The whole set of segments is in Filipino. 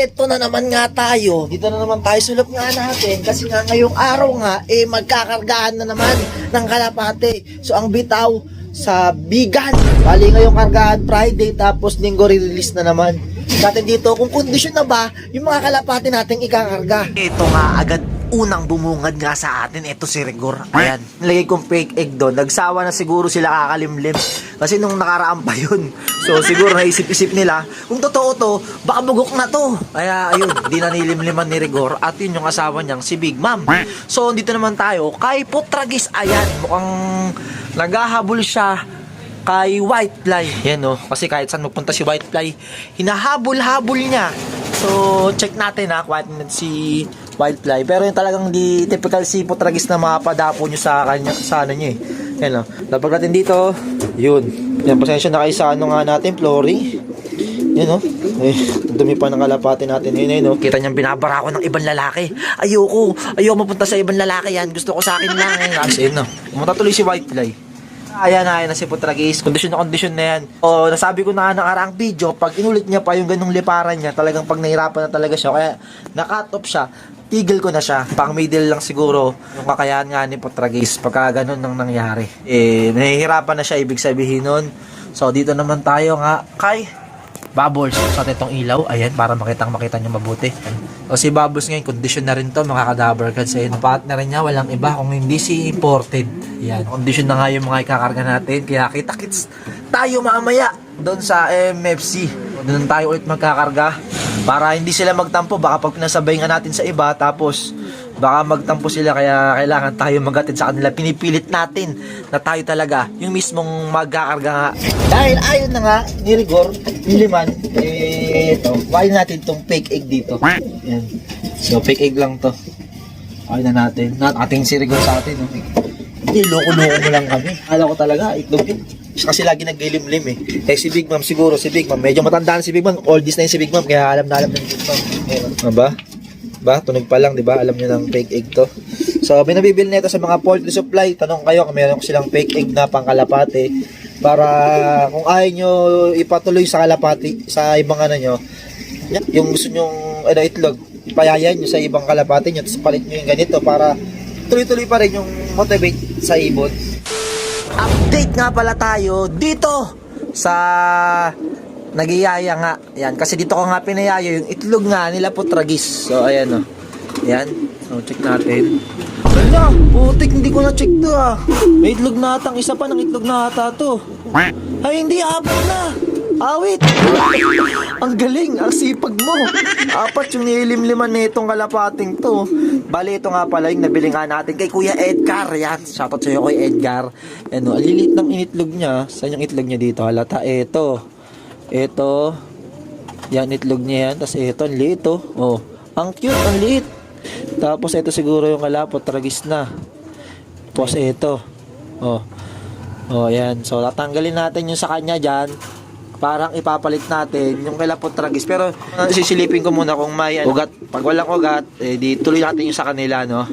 eto na naman nga tayo. Dito na naman tayo, sulap nga natin. Kasi nga ngayong araw nga, magkakargahan na naman ng kalapate. So ang bitaw sa Bigan. Bali ngayong kargahan Friday, tapos linggo re-release na naman. Natin dito kung kondisyon na ba yung mga kalapate nating ikakarga. Ito nga agad unang bumungad nga sa atin, ito si Rigor. Ayan, nilagay kong fake egg doon. Nagsawa na siguro sila kakalimlim. Kasi nung nakaraan pa yun. So siguro naisip-isip nila, kung totoo to, baka bugok na to. Kaya ayun, di na nilimliman ni Rigor. At yun yung asawa niyang si Big Ma'am. So dito naman tayo kay Putragis. Ayan, mukhang naghahabol siya kay Whitefly. Yan o, kasi kahit saan magpunta si Whitefly, hinahabol-habol niya. So check natin ha, kung si Whitefly. Pero yung talagang di typical si Putragis na mapadapo nyo sa kanya, sa ano nyo eh. Yan o, lapag natin dito, yun. Yan, pasensya na kayo sa ano nga natin, flooring. Yan o, dumi pa ng kalapate natin. Yun o, kita niyang binabara ko ng ibang lalaki. Ayoko mapunta sa ibang lalaki yan. Gusto ko sa akin lang. Kasi yun o, pumunta tuloy si Whitefly. Ayan na si Putragis, kondisyon na yan. O, nasabi ko na nakaraang video, pag inulit niya pa yung ganung liparan niya, talagang pag nahirapan na talaga siya, kaya na-cut off siya, tigil ko na siya. Pang middle lang siguro yung kakayahan nga ni Putragis pagka ganun nang nangyari. Nahihirapan na siya, ibig sabihin nun. So, dito naman tayo nga kay Bubbles. Sa itong ilaw, ayan, para makita nyo mabuti. O si Bubbles ngayon, kondisyon na rin to, mga kadaver cards. Ayun, partner niya, walang iba kung hindi si imported. Ayan, kondisyon na nga yung mga ikakarga natin. Kaya kita-kits tayo mamaya doon sa MFC. Doon tayo ulit magkakarga para hindi sila magtampo. Baka pag pinasabay nga natin sa iba, tapos baka magtampo sila, kaya kailangan tayo maghatid sa kanila. Pinipilit natin na tayo talaga yung mismong magkakarga nga. Dahil ayon na nga ni Rigor, ni Liman, ito, kuhain natin tong fake egg dito. Yan. So fake egg lang to. Kuhain na natin. Ating si Rigor sa atin. Hindi, loko-loko mo lang kami. Akala ko talaga, itlog yun. Kasi lagi naglilimlim eh. Eh si Big Ma'am siguro, medyo matandaan si Big Ma'am. Oldies na yun si Big Ma'am, kaya alam na ng Big Ma'am. Aba? Ba, tunog pa lang, 'di ba? Alam niyo ng fake egg 'to. So, binabibili nito sa mga poultry supply. Tanong kayo kung meron silang fake egg na pangkalapate para kung ayaw nyo ipatuloy sa kalapate sa ibang ano nyo, yung gusto nyo itlog, ipayayan nyo sa ibang kalapate nyo, tapos palit nyo yung ganito para tuloy-tuloy pa rin yung motivate sa ibon. Update nga pala tayo dito sa nagiyaya nga. Yan, kasi dito ko nga pinayaya yung itlog nga nila Putragis. So, ayan o. Yan. So, check natin. Wala, putik, hindi ko na-check to ah. May itlog na atang, isa pa ng itlog na ata to. Ay, hindi, apat na. Awit. Ang galing, ang sipag mo. Apat yung nilimliman na itong kalapating to. Bali, ito nga pala yung nabili nga natin kay Kuya Edgar. Yan, shoutout sa'yo Kuya Edgar. Ano, alilit ng initlog niya. Saan yung itlog niya dito? Halata, ito. Ito, yan itlog niya yan. Tapos ito, ang liit oh. Oh, ang cute, ang liit. Tapos ito siguro yung kalapot, Putragis na. Tapos ito. Oh. Oh, yan. So tatanggalin natin yung sa kanya diyan. Parang ipapalit natin yung kalapot Putragis. Pero sisilipin ko muna kung may ugat. Pag walang ugat, di tuloy natin yung sa kanila, no.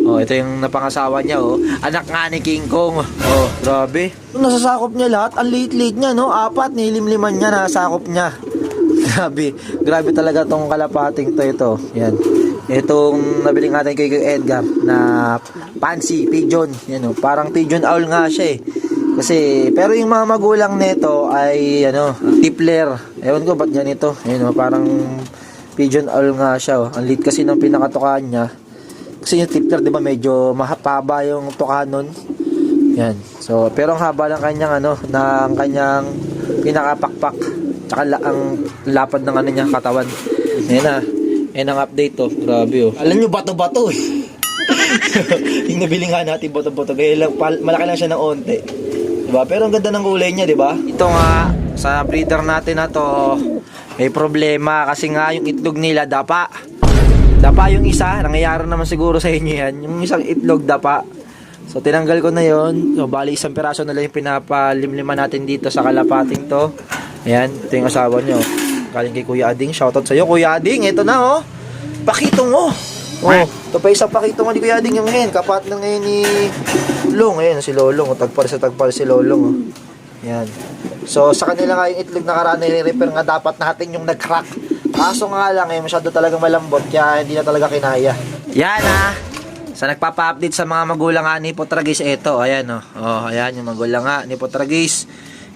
Oh, ito yung napangasawa niya, oh. Anak nga ni King Kong. Oh, grabe. Nasasakop niya lahat. Ang liit-liit niya, no. Apat, nilimliman niya, nasakop niya. Grabe. Grabe talaga tong kalapating to, ito. Yan. Itong nabiling natin kay Edgar na fancy pigeon. Yan, oh. Parang pigeon owl nga siya, eh. Kasi, pero yung mga magulang nito ay, ano, tipler. Ewan ko ba't ganito. Yan, oh. Parang pigeon owl nga siya, oh. Ang liit kasi ng pinakatukaan niya. Kasi yung tipler, di ba, medyo mahaba yung tukanon. Yan. So, pero ang haba ng kanyang, ano, ng kanyang pinakapakpak. Tsaka ang lapad ng ano niya, katawan. Ayan na. Ayan ang update, oh. Grabe, oh. Alam nyo, bato-bato, eh. Yung nabili nga natin, bato-bato. Kaya malaki lang siya ng onte. Diba? Pero ang ganda ng kulay niya, di ba? Ito nga, sa breeder natin na to, may problema. Kasi nga, yung itlog nila, dapa yung isa, nangyayari naman siguro sa inyo yan. Yung isang itlog dapa. So tinanggal ko na yon. So bali isang piraso na lang yung pinapalimliman natin dito sa kalapating to. Ayan, ito yung asawa nyo. Galing kay Kuya Ading, shoutout sa'yo Kuya Ading. Ito na oh, pakitong oh. Oh, ito pa isang pakitong ni Kuya Ading yung ngayon. Kapat na ngayon ni Long. Ayan si Lolong, tagpal si Lolong oh. Ayan. So sa kanila nga yung itlog nakaraan nire-repair nga dapat natin yung nag-crack. Kaso nga lang masyado talagang malambot kaya hindi na talaga kinaya. Yan sa nagpapa-update sa mga magulang nga ni Potragis, ito, ayan ayan yung magulang nga ni Potragis.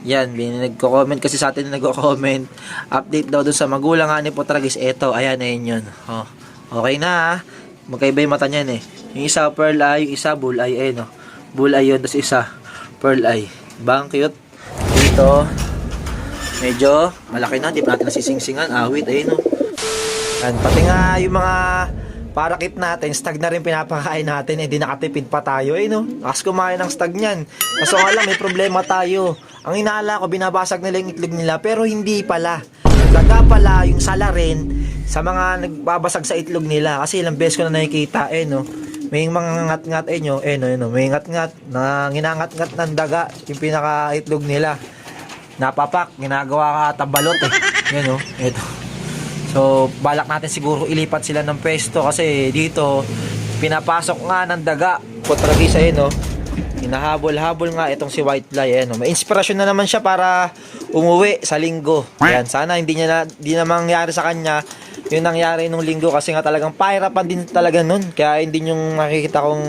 Yan, nagko-comment kasi sa atin, nagko-comment update daw dun sa magulang nga ni Potragis, ito, ayan yun. Okay na magkaiba yung mata niyan yung isa pearl eye, yung isa bull eye bull eye yun, tapos isa pearl eye. Bang cute. Dito medyo malaki na, di pa natin nasisingsingan, awit, ayun yan, pati nga yung mga parakit natin, stag na rin pinapakain natin, di nakatipid pa tayo, Kasi kumain ng stag niyan. Kaso nga lang, may problema tayo. Ang inaala ko, binabasag nila yung itlog nila, pero hindi pala. Daga pala yung sala rin sa mga nagbabasag sa itlog nila. Kasi ilang beses ko na nakikita, may mga ngat-ngat, may ngat-ngat na ginangat-ngat ng daga, yung pinaka-itlog nila. Napapak, ginagawa ka tabalot, ito. So, balak natin siguro ilipat sila ng pwesto kasi dito, pinapasok nga ng daga. Potragis, hinahabol-habol nga itong si White Fly, May inspirasyon na naman siya para umuwi sa linggo. Yan, sana hindi na mangyari sa kanya yung nangyari nung linggo kasi nga talagang pahirapan din talaga nun. Kaya hindi yung makikita kong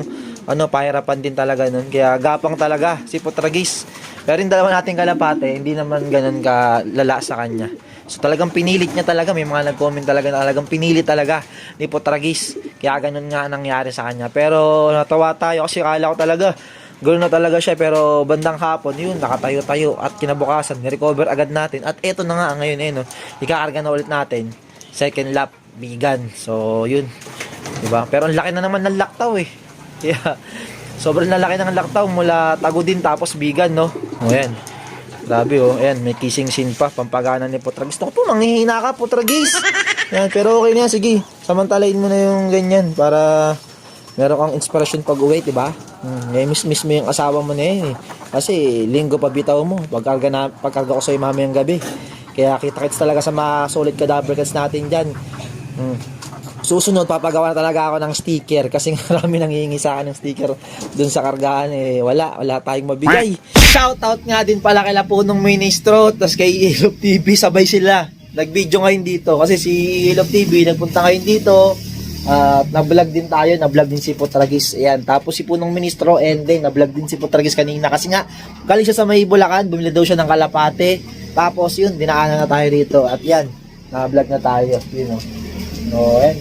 pahirapan din talaga nun. Kaya gapang talaga si Potragis. Pero yung dalawa nating kalapate, hindi naman ganun kalala sa kanya. So talagang pinilit niya talaga, may mga nag-comment talagang pinilit talaga ni Potragis. Kaya ganun nga nangyari sa kanya. Pero natawa tayo kasi akala ko talaga ganoon na talaga siya, pero bandang hapon yun, nakatayo-tayo at kinabukasan, ni-recover agad natin. At eto na nga ngayon ikakarga na ulit natin. Second lap, vegan. So yun, diba? Pero ang laki na naman ng laktaw Kaya sobrang lalaki ng laktaw mula Tagudin tapos vegan, Ayan. Grabe ayan, may kissing scene pa, pampagana ni Potragis. Naku po, manghihina ka, Potragis. Yan, pero okay na yan, sige. Samantalain mo na yung ganyan para meron kang inspirasyon pag uwi, diba? Miss mo yung asawa mo na yun Kasi linggo pa bitaw mo, pagkarga ko sa'yo mamayang gabi. Kaya kita-kits talaga sa mga solid cadaver cats natin dyan. Susunod, papagawa na talaga ako ng sticker kasi marami nang hihingi sa akin ng sticker dun sa kargahan. Wala tayong mabigay. Shoutout nga din pala kay Lapunong Ministro tapos kay Ilop TV, sabay sila nag-video ngayon dito kasi si Ilop TV nagpunta ngayon dito at na-vlog din tayo, na-vlog din si Potragis. Ayan, tapos si Punong Ministro and then na-vlog din si Potragis kanina kasi nga galing siya sa may Bulacan, bumili daw siya ng kalapate. Tapos yun, dinaanan na tayo dito at yan, na-vlog na tayo, ayan.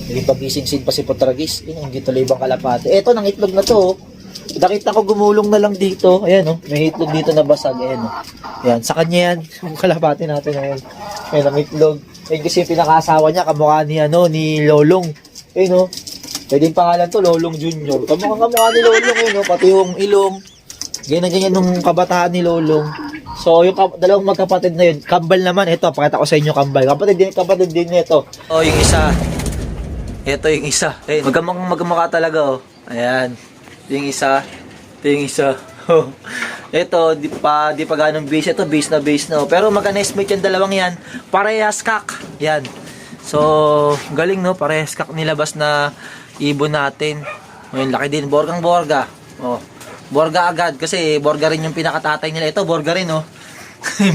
Hindi pagising pa si Potragis. Hindi tuloy ibang kalapate. Eto, ng itlog na to. Nakita ko gumulong na lang dito. Ayan, may itlog dito na basag. Ayan, Ayan, sa kanya yan. Yung kalapate natin ngayon. Ayan, ang itlog. Ayan, kasi yung pinaka-asawa niya, kamukha ni Lolong. Ayan, Pwede yung pangalan to, Lolong Junior. Kamukha ni Lolong, Pati yung ilong. Ganyan nung kabataan ni Lolong. So, yung dalawang magkapatid na yun, kambal naman. Ito, pakita ko sa inyo kambal. Kapatid din nito. Yung isa. Ito yung isa. Magkamukha talaga, Ayan. Yung isa. Ito yung isa. Ito, di pa ganong base. Ito, base na. Pero magka-nesmate yung dalawang yan. Parehas kak. Yan. So, galing, Parehas kak nilabas na ibon natin. Ngayon, laki din. Borgang-borga. Borga agad. Kasi borga rin yung pinakatatay nila. Ito, borga rin,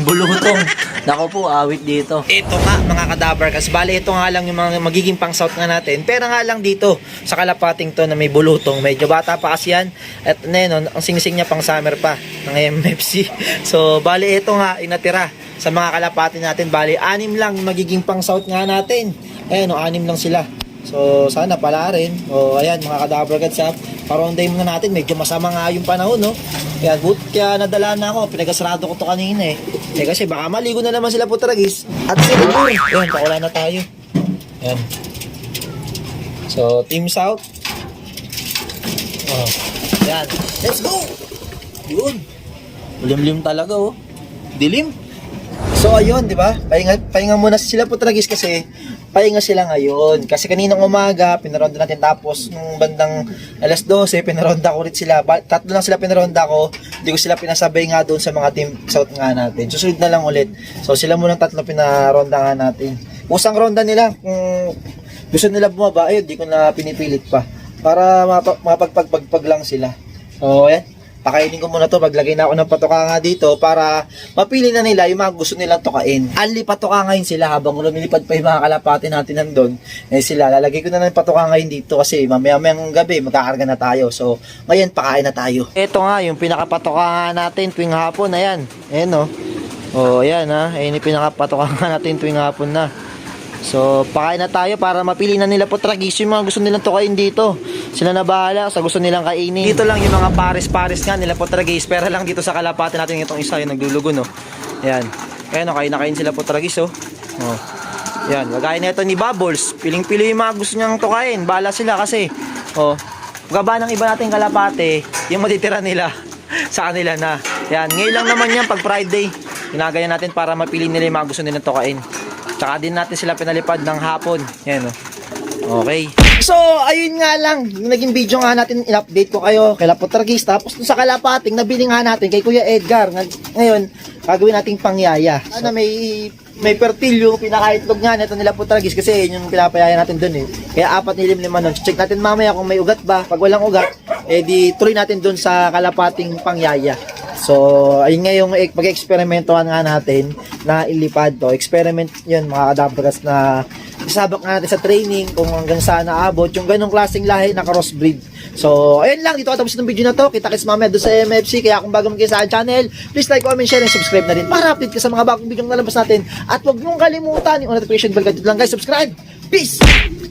Bulutong. Nako po, awit dito. Ito nga mga kadaver kasi bali ito nga lang yung mga magiging pang south nga natin. Pero nga lang dito sa kalapating to na may bulutong. Medyo bata pa kasi yan. At ang singsing niya pang summer pa ng MFC. So bali ito nga inatira sa mga kalapati natin. Bali 6 lang magiging pang south nga natin. Ayan 6 lang sila. So sana pala rin. Ayan mga kadaver katsap. Paronday muna natin. Medyo masama nga yung panahon kaya nadala na ako. Pinagasarado ko to kanina kasi baka maligo na naman sila Potragis. At sila ayan, pakula na tayo. Ayan. So Team South. Ayan. Let's go! Yun. Lim-lim talaga Dilim. So ayun, di ba? Pahinga muna sila Potragis kasi pahinga sila ngayon. Kasi kaninang umaga, pinaronda natin tapos nung bandang alas 12, pinaronda ko rin sila. Tatlo lang sila pinaronda ko. Hindi ko sila pinasabay nga doon sa mga Team South nga natin. Susunod na lang ulit. So sila munang tatlo pinaronda nga natin. Usang ronda nila, kung gusto nila bumaba, ayun, di ko na pinipilit pa. Para mapagpagpag lang sila. So ayan. pakainin ko muna to, maglagay na ako ng patoka dito para mapili na nila yung mga gusto nilang tukain. Anli patoka ngayon sila habang lumilipad pa yung mga kalapati natin nandun. Sila, lalagay ko na ng patoka ngayon dito kasi mamaya-mayang gabi magkakarga na tayo. So, ngayon pakain na tayo. Ito nga, yung pinakapatoka natin tuwing hapon, ayan. Ayan ayan ayan yung pinakapatoka natin tuwing hapon na. So, pakain na tayo para mapili na nila po tragis yung mga gusto nilang tukain dito. Sila na bahala sa gusto nilang kainin. Dito lang yung mga pares-pares nga nila po tragis. Pero lang dito sa kalapati natin itong isa yung naglulugo, no? Ayan. Ayan, kain na kain sila po tragis, Ayan, wagay na ito ni Bubbles. Piling-pili yung mga gusto niyang tukain. Bahala sila kasi, gaba ng iba nating kalapate, yung matitira nila sa kanila na. Ayan, ngayon lang naman yan pag Friday. Ginagayan natin para mapili nila yung mga gusto nilang tukain. Tsaka din natin sila pinalipad ng hapon. Yan Okay. So, ayun nga lang. Yung naging video nga natin, in-update ko kayo kay Lapotragis. Tapos dun sa kalapating, nabili nga natin kay Kuya Edgar. Ngayon, gagawin nating pangyaya. Sana may fertile yung pinakaitlog nga nito nila Potragis kasi yun yung pinapayaya natin dun Kaya 4 nilimliman nun. Check natin mamaya kung may ugat ba. Pag walang ugat, di tuloy natin dun sa kalapating pangyaya. So, ayun nga yung pag-eksperimentohan nga natin na ilipad to. Experiment yun mga kadabras na isabak natin sa training kung hanggang saan naabot yung ganong klaseng lahi na crossbreed. So, ayun lang. Dito katapos ng video na to. Kita-kits mamaya doon sa MFC. Kaya kung bago kayo sa channel, please like, comment, share, and subscribe na rin para update ka sa mga bagong video na nalabas natin. At huwag mong kalimutan yung notification bell. Ganito lang guys, subscribe. Peace!